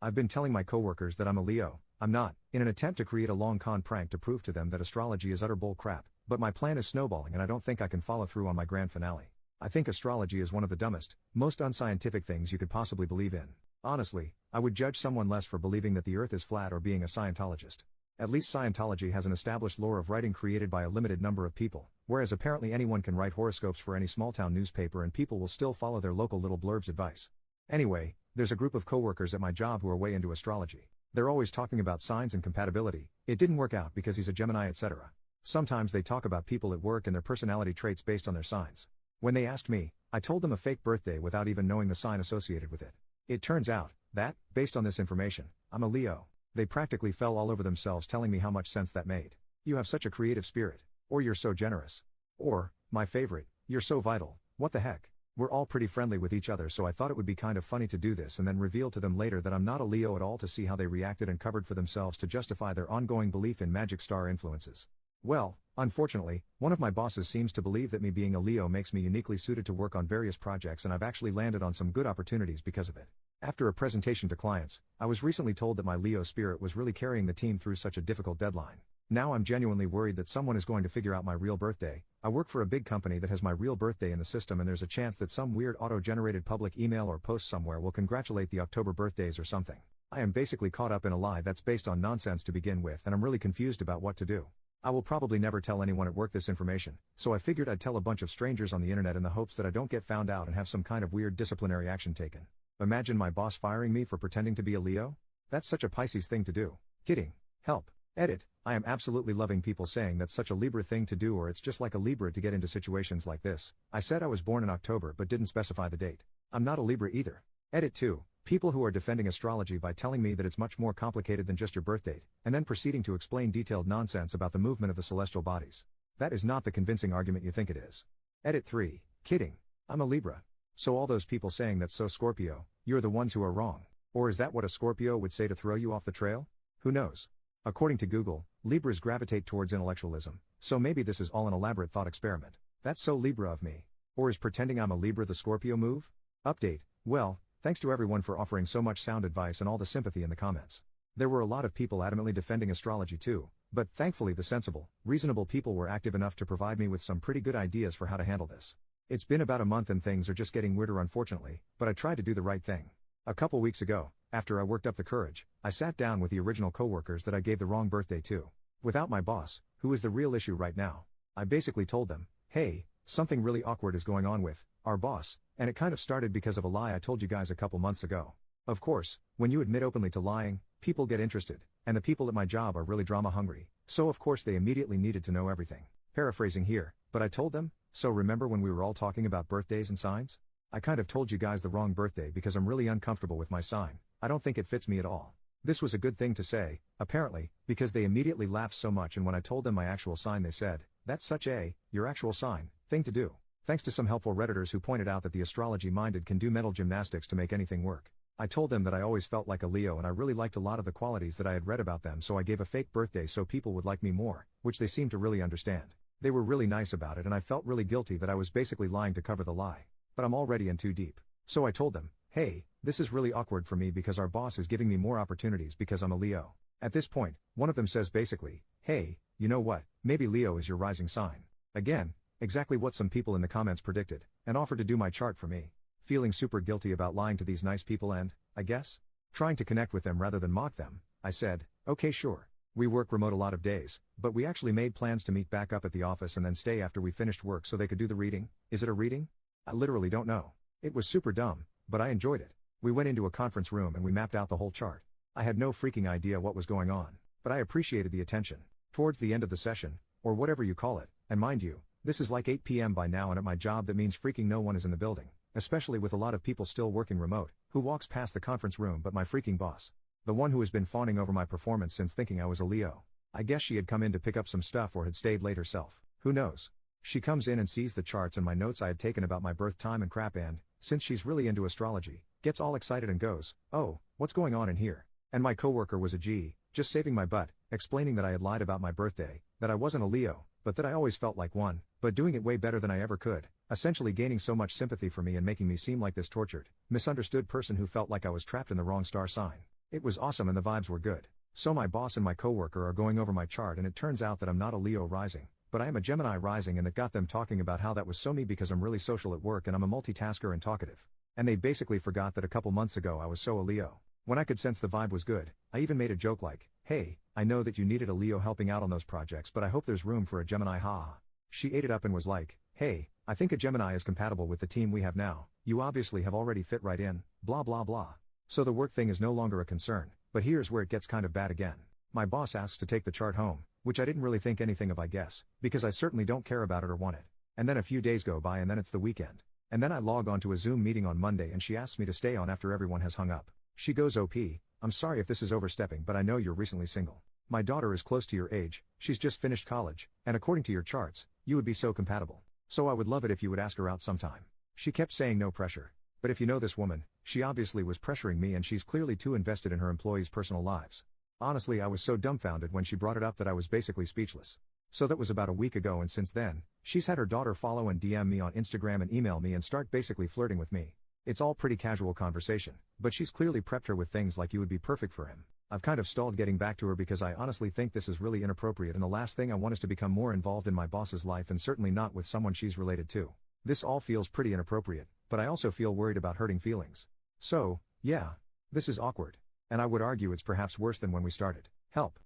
I've been telling my coworkers that I'm a Leo. I'm not, in an attempt to create a long con prank to prove to them that astrology is utter bull crap, but my plan is snowballing and I don't think I can follow through on my grand finale. I think astrology is one of the dumbest, most unscientific things you could possibly believe in. Honestly, I would judge someone less for believing that the earth is flat or being a Scientologist. At least Scientology has an established lore of writing created by a limited number of people, whereas apparently anyone can write horoscopes for any small-town newspaper and people will still follow their local little blurb's advice. Anyway, there's a group of coworkers at my job who are way into astrology. They're always talking about signs and compatibility. It didn't work out because he's a Gemini, etc. Sometimes they talk about people at work and their personality traits based on their signs. When they asked me, I told them a fake birthday without even knowing the sign associated with it. It turns out that, based on this information, I'm a Leo. They practically fell all over themselves telling me how much sense that made. You have such a creative spirit. Or you're so generous. Or, my favorite, you're so vital. What the heck? We're all pretty friendly with each other, so I thought it would be kind of funny to do this and then reveal to them later that I'm not a Leo at all to see how they reacted and covered for themselves to justify their ongoing belief in magic star influences. Well, unfortunately, one of my bosses seems to believe that me being a Leo makes me uniquely suited to work on various projects, and I've actually landed on some good opportunities because of it. After a presentation to clients, I was recently told that my Leo spirit was really carrying the team through such a difficult deadline. Now I'm genuinely worried that someone is going to figure out my real birthday. I work for a big company that has my real birthday in the system, and there's a chance that some weird auto-generated public email or post somewhere will congratulate the October birthdays or something. I am basically caught up in a lie that's based on nonsense to begin with, and I'm really confused about what to do. I will probably never tell anyone at work this information, so I figured I'd tell a bunch of strangers on the internet in the hopes that I don't get found out and have some kind of weird disciplinary action taken. Imagine my boss firing me for pretending to be a Leo? That's such a Pisces thing to do. Kidding. Help. Edit. I am absolutely loving people saying that's such a Libra thing to do, or it's just like a Libra to get into situations like this. I said I was born in October but didn't specify the date. I'm not a Libra either. Edit 2. People who are defending astrology by telling me that it's much more complicated than just your birth date, and then proceeding to explain detailed nonsense about the movement of the celestial bodies. That is not the convincing argument you think it is. Edit 3. Kidding. I'm a Libra. So all those people saying that's so Scorpio, you're the ones who are wrong. Or is that what a Scorpio would say to throw you off the trail? Who knows? According to Google, Libras gravitate towards intellectualism, so maybe this is all an elaborate thought experiment. That's so Libra of me. Or is pretending I'm a Libra the Scorpio move? Update. Well, thanks to everyone for offering so much sound advice and all the sympathy in the comments. There were a lot of people adamantly defending astrology too, but thankfully the sensible, reasonable people were active enough to provide me with some pretty good ideas for how to handle this. It's been about a month and things are just getting weirder unfortunately, but I tried to do the right thing. A couple weeks ago, after I worked up the courage, I sat down with the original coworkers that I gave the wrong birthday to. Without my boss, who is the real issue right now. I basically told them, hey, something really awkward is going on with our boss, and it kind of started because of a lie I told you guys a couple months ago. Of course, when you admit openly to lying, people get interested, and the people at my job are really drama hungry, so of course they immediately needed to know everything. Paraphrasing here, but I told them, so remember when we were all talking about birthdays and signs? I kind of told you guys the wrong birthday because I'm really uncomfortable with my sign. I don't think it fits me at all. This was a good thing to say, apparently, because they immediately laughed so much, and when I told them my actual sign they said, that's such a, your actual sign, thing to do. Thanks to some helpful Redditors who pointed out that the astrology-minded can do mental gymnastics to make anything work. I told them that I always felt like a Leo and I really liked a lot of the qualities that I had read about them, so I gave a fake birthday so people would like me more, which they seemed to really understand. They were really nice about it and I felt really guilty that I was basically lying to cover the lie. But I'm already in too deep. So I told them, hey, this is really awkward for me because our boss is giving me more opportunities because I'm a Leo. At this point, one of them says basically, hey, you know what, maybe Leo is your rising sign. Again, exactly what some people in the comments predicted, and offered to do my chart for me. Feeling super guilty about lying to these nice people and, I guess, trying to connect with them rather than mock them, I said, okay sure. We work remote a lot of days, but we actually made plans to meet back up at the office and then stay after we finished work so they could do the reading. Is it a reading? I literally don't know. It was super dumb, but I enjoyed it. We went into a conference room and we mapped out the whole chart. I had no freaking idea what was going on, but I appreciated the attention. Towards the end of the session, or whatever you call it, and mind you, this is like 8 p.m. by now and at my job that means freaking no one is in the building, especially with a lot of people still working remote, who walks past the conference room but my freaking boss. The one who has been fawning over my performance since thinking I was a Leo. I guess she had come in to pick up some stuff or had stayed late herself, who knows. She comes in and sees the charts and my notes I had taken about my birth time and crap and, since she's really into astrology, gets all excited and goes, oh, what's going on in here? And my coworker was a G, just saving my butt, explaining that I had lied about my birthday, that I wasn't a Leo, but that I always felt like one, but doing it way better than I ever could, essentially gaining so much sympathy for me and making me seem like this tortured, misunderstood person who felt like I was trapped in the wrong star sign. It was awesome and the vibes were good. So my boss and my coworker are going over my chart and it turns out that I'm not a Leo rising, but I am a Gemini rising, and that got them talking about how that was so me because I'm really social at work and I'm a multitasker and talkative. And they basically forgot that a couple months ago I was so a Leo. When I could sense the vibe was good, I even made a joke like, "Hey, I know that you needed a Leo helping out on those projects, but I hope there's room for a Gemini, haha." She ate it up and was like, "Hey, I think a Gemini is compatible with the team we have now, you obviously have already fit right in, blah blah blah. So the work thing is no longer a concern, but here's where it gets kind of bad again. My boss asks to take the chart home, which I didn't really think anything of, I guess, because I certainly don't care about it or want it. And then a few days go by and then it's the weekend. And then I log on to a Zoom meeting on Monday and she asks me to stay on after everyone has hung up. She goes, "OP, I'm sorry if this is overstepping, but I know you're recently single. My daughter is close to your age, she's just finished college, and according to your charts, you would be so compatible. So I would love it if you would ask her out sometime." She kept saying no pressure. But if you know this woman, she obviously was pressuring me and she's clearly too invested in her employees' personal lives. Honestly, I was so dumbfounded when she brought it up that I was basically speechless. So that was about a week ago, and since then, she's had her daughter follow and DM me on Instagram and email me and start basically flirting with me. It's all pretty casual conversation, but she's clearly prepped her with things like, "You would be perfect for him." I've kind of stalled getting back to her because I honestly think this is really inappropriate and the last thing I want is to become more involved in my boss's life, and certainly not with someone she's related to. This all feels pretty inappropriate, but I also feel worried about hurting feelings. So, yeah. This is awkward. And I would argue it's perhaps worse than when we started. Help.